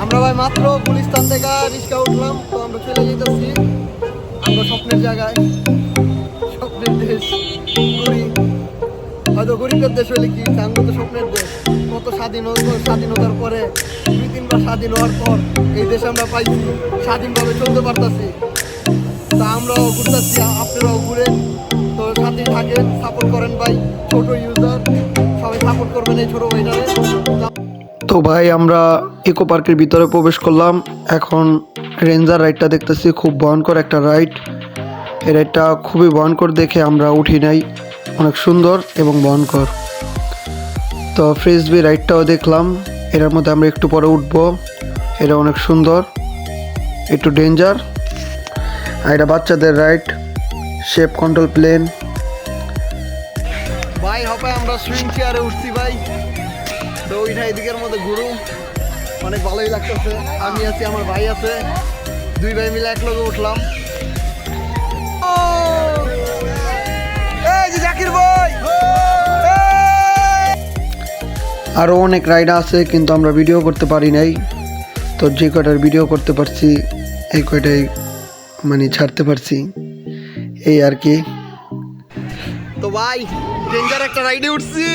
আমরা ভাই মাত্র গুলিস্তান থেকে রিক্সা উঠলাম, তো আমরা চলে যেতেছি আমরা স্বপ্নের জায়গায়, স্বপ্নের দেশ ঘুরি। হয়তো গরিবের দেশ হলে কি, আমরা তো স্বপ্নের দেশ। কত স্বাধীনতার পরে 2-3বার স্বাধীন হওয়ার পর এই দেশে আমরা পাইছি, স্বাধীনভাবে চলতে পারতাছি। তা আমরাও ঘুরতেছি, আপনারাও ঘুরেন। তো সাথে থাকেন, সাপোর্ট করেন ভাই। ছোট ইউজার সবাই সাপোর্ট করবেন এই ছোট ভাইটারে। তো ভাই আমরা ইকো পার্কের ভিতরে প্রবেশ করলাম। এখন রেঞ্জার রাইডটা দেখতেছি, খুব ভয়ঙ্কর একটা রাইড। এই রাইডটা খুবই ভয়ঙ্কর দেখে আমরা উঠি নাই, অনেক সুন্দর এবং ভয়ঙ্কর। তো ফ্রিসবি রাইডটাও দেখলাম, এটার মধ্যে আমরা একটু পরে উঠবো। এটা অনেক সুন্দর, একটু ডেঞ্জার। আর এটা বাচ্চাদের রাইড, শেপ কন্ট্রোল প্লেন। ভাই হবে আমরা সুইং চেয়ারে উঠছি ভাই। তো ওইটা এদিকের মধ্যে ঘুরু, অনেক ভালোই লাগতেছে। আমি আছি, আমার ভাই আছে, দুই ভাই মিলে এক লগে উঠলাম। এই যে জাকির ভাই, আরও অনেক রাইড আছে কিন্তু আমরা ভিডিও করতে পারি নাই। তো যে কয়টার ভিডিও করতে পারছি এই কয়টাই মানে ছাড়তে পারছি, এই আর কি। তো ভাই ডেঞ্জার একটা রাইডে উঠছি,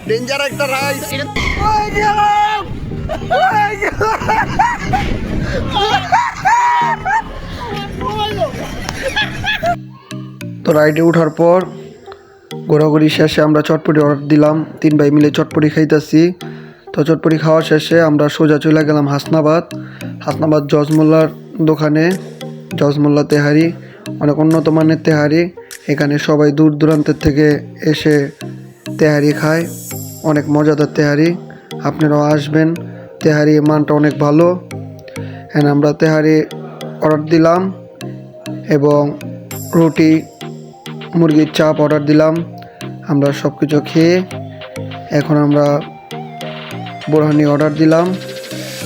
ডেঞ্জার একটা রাইড। তো রাইডে ওঠার পর ঘোরাঘুরি শেষে আমরা চটপটি অর্ডার দিলাম, 3 ভাই মিলে চটপটি খাইতেছি। তো চটপটি খাওয়া শেষে আমরা সোজা চলে গেলাম হাসনাবাদ জজমোল্লার দোকানে। জজমোল্লা তেহারি অনেক উন্নত মানের তেহারি, এখানে সবাই দূর দূরান্তের থেকে এসে তেহারি খায়, অনেক মজাদার তেহারি। আপনারাও আসবেন, তেহারি মানটা অনেক ভালো। হ্যাঁ, আমরা তেহারি অর্ডার দিলাম এবং রুটি, মুরগির চাপ অর্ডার দিলাম। আমরা সব কিছু খেয়ে এখন আমরা বোরহানি অর্ডার দিলাম।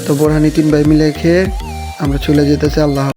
তো বোরহানি 3 ভাই মিলে খেয়ে আমরা চলে যেতেছি। আল্লাহ।